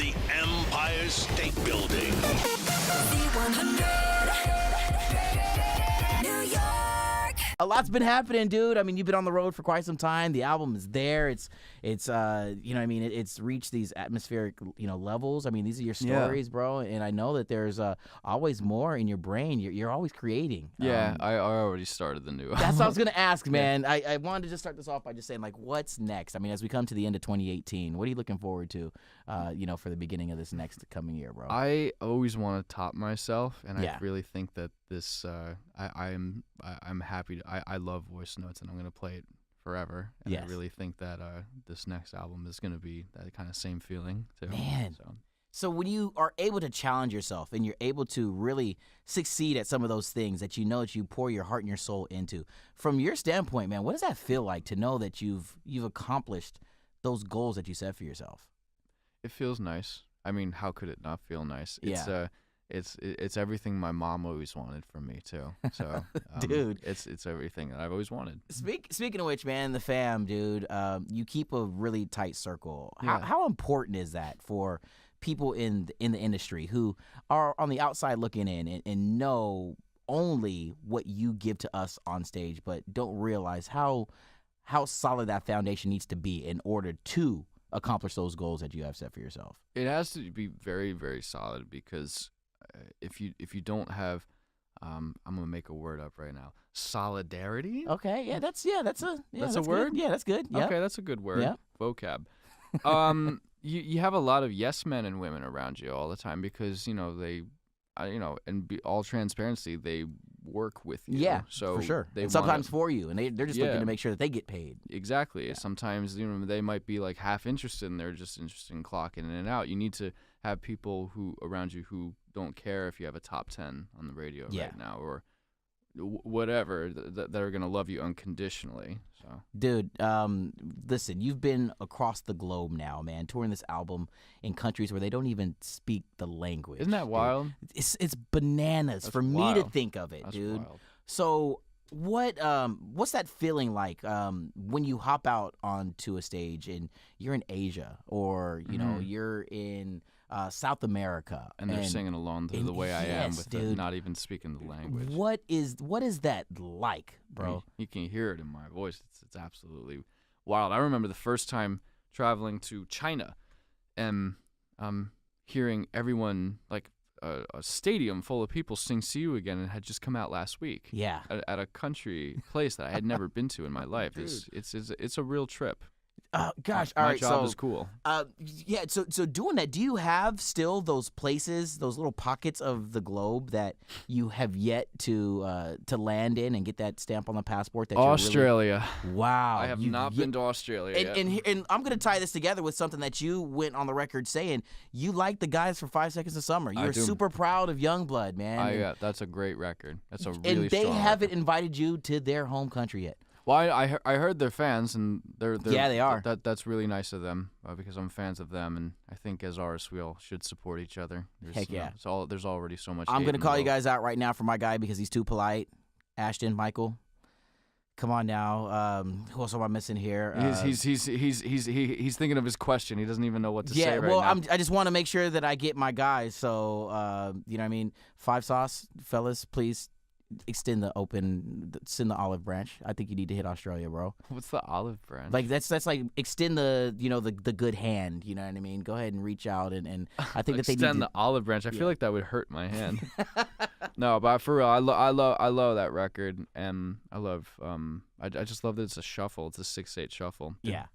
the Empire State Building. A lot's been happening, dude. I mean, you've been on the road for quite some time. The album is there. It's it's reached these atmospheric, levels. I mean, these are your stories, bro. And I know that there's always more in your brain. You're always creating. Yeah, I already started the new album. That's what I was gonna ask, man. Yeah. I wanted to just start this off by just saying, like, what's next? I mean, as we come to the end of 2018, what are you looking forward to, for the beginning of this next coming year, bro? I always want to top myself, and Yeah. I really think that this. I'm happy. I love voice notes, and I'm gonna play it forever. And Yes. I really think that this next album is gonna be that kind of same feeling too. Man. So when you are able to challenge yourself and you're able to really succeed at some of those things that that you pour your heart and your soul into, from your standpoint, man, what does that feel like to know that you've accomplished those goals that you set for yourself? It feels nice. I mean, how could it not feel nice? Yeah. It's everything my mom always wanted from me too. So, Dude, it's everything that I've always wanted. Speaking of which, man, the fam, dude, you keep a really tight circle. Yeah. How important is that for people in the industry who are on the outside looking in and know only what you give to us on stage, but don't realize how solid that foundation needs to be in order to accomplish those goals that you have set for yourself? It has to be very, very solid because if you don't have, I'm gonna make a word up right now. Solidarity. Okay, yeah, that's a word. Good. Yeah, that's good. Yep. Okay, that's a good word. Yep. Vocab. You have a lot of yes men and women around you all the time because they, and all transparency, they work with you. Yeah, so for sure. They and sometimes for you, and they're just looking to make sure that they get paid. Exactly. Yeah. Sometimes they might be like half interested and they're just interested in clocking in and out. You need to have people who around you who don't care if you have a top 10 on the radio right now or whatever that are going to love you unconditionally. So, dude, listen, you've been across the globe now, man, touring this album in countries where they don't even speak the language. Isn't that wild? It's bananas. That's for wild. me to think of it. That's dude. Wild. So what's that feeling like when you hop out onto a stage and you're in Asia or you're in South America and they're singing along to The Way I Am with not even speaking the language? What is that like, bro? You can hear it in my voice. It's absolutely wild. I remember the first time traveling to China and hearing everyone like a stadium full of people sing "See You Again" and had just come out last week. Yeah, at a country place that I had never been to in my life. It's a real trip. Gosh, my all right. job is cool. Yeah. So doing that, do you have still those places, those little pockets of the globe that you have yet to land in and get that stamp on the passport? That Australia. Wow. I have not been to Australia yet. And I'm gonna tie this together with something that you went on the record saying. You like the guys for 5 Seconds of Summer. You're super proud of Youngblood, man. That's a great record. That's a really and they strong haven't record. Invited you to their home country yet. Well, I heard they're fans, and they're yeah, they are. That's really nice of them because I'm fans of them, and I think as artists we all should support each other. Heck yeah! There's already so much. I'm gonna call you guys out right now for my guy because he's too polite. Ashton Michael, come on now. Who else am I missing here? He's thinking of his question. He doesn't even know what to say right well, now. I just want to make sure that I get my guys. So you know what I mean. 5 Sauce, fellas, please. Send the olive branch. I think you need to hit Australia, bro. What's the olive branch? Like that's like extend the the good hand. You know what I mean? Go ahead and reach out and I think that they extend need the olive branch. I feel like that would hurt my hand. No, but for real, I love that record, and I love I just love that it's a shuffle. It's a 6/8 shuffle. Yeah,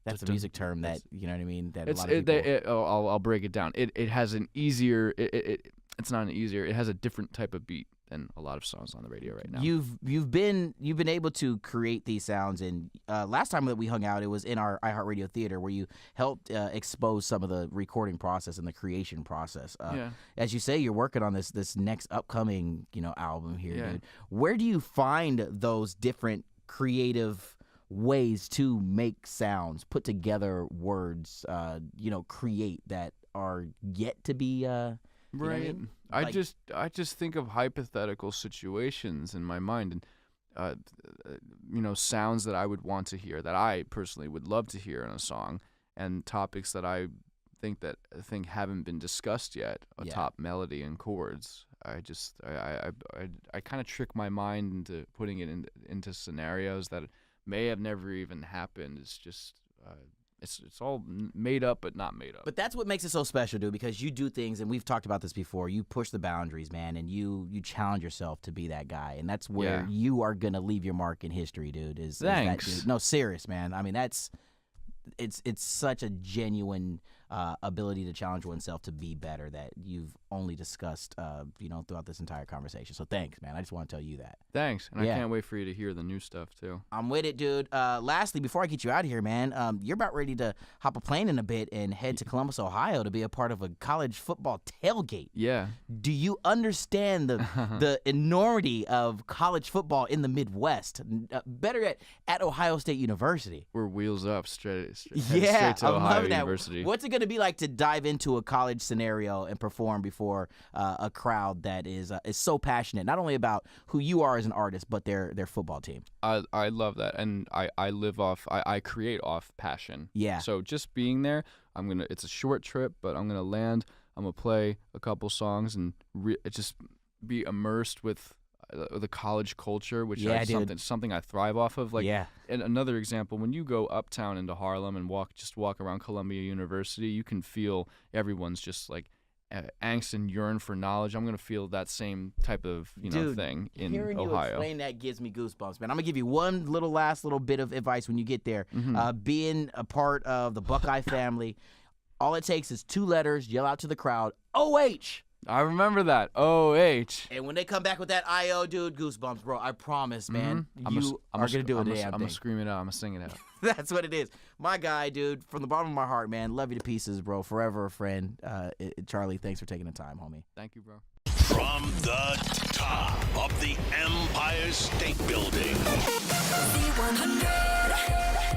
that's a music term that you know what I mean. That it's a lot of people. I'll break it down. It has an easier. It's not an easier. It has a different type of beat than a lot of songs on the radio right now. You've been able to create these sounds, and last time that we hung out, it was in our iHeartRadio theater where you helped expose some of the recording process and the creation process. As you say, you're working on this next upcoming album here, dude. Where do you find those different creative ways to make sounds, put together words, create that are yet to be right? I just think of hypothetical situations in my mind, and sounds that I would want to hear, that I personally would love to hear in a song, and topics that I think haven't been discussed yet. Top melody and chords. I kind of trick my mind into putting it into scenarios that may have never even happened. It's just it's all made up, but not made up. But that's what makes it so special, dude, because you do things, and we've talked about this before. You push the boundaries, man, and you challenge yourself to be that guy, and that's where you are gonna leave your mark in history, dude. Thanks. Is that, dude. No, serious, man. I mean, it's such a genuine ability to challenge oneself to be better that you've only discussed, throughout this entire conversation. So thanks, man. I just want to tell you that. Thanks, and I can't wait for you to hear the new stuff too. I'm with it, dude. Lastly, before I get you out of here, man, you're about ready to hop a plane in a bit and head to Columbus, Ohio, to be a part of a college football tailgate. Yeah. Do you understand the enormity of college football in the Midwest? Better yet, at Ohio State University. We're wheels up straight to I Ohio love that. University. What's it going to be like to dive into a college scenario and perform before a crowd that is so passionate, not only about who you are as an artist, but their football team? I love that, and I create off passion. Yeah. So just being there, it's a short trip, but I'm gonna land. I'm gonna play a couple songs and just be immersed with the college culture, which is something I thrive off of. And another example, when you go uptown into Harlem and walk around Columbia University, you can feel everyone's just like angst and yearn for knowledge. I'm gonna feel that same type of thing in hearing Ohio. You explain that gives me goosebumps, man. I'm gonna give you one last little bit of advice when you get there. Being a part of the Buckeye family, all it takes is 2 letters. Yell out to the crowd, OH. I remember that. OH. And when they come back with that IO, dude, goosebumps, bro. I promise, man. I'm going to do it. I'm going to scream it out. I'm going to sing it out. That's what it is. My guy, dude, from the bottom of my heart, man. Love you to pieces, bro. Forever a friend. Charlie, thanks for taking the time, homie. Thank you, bro. From the top of the Empire State Building. C100.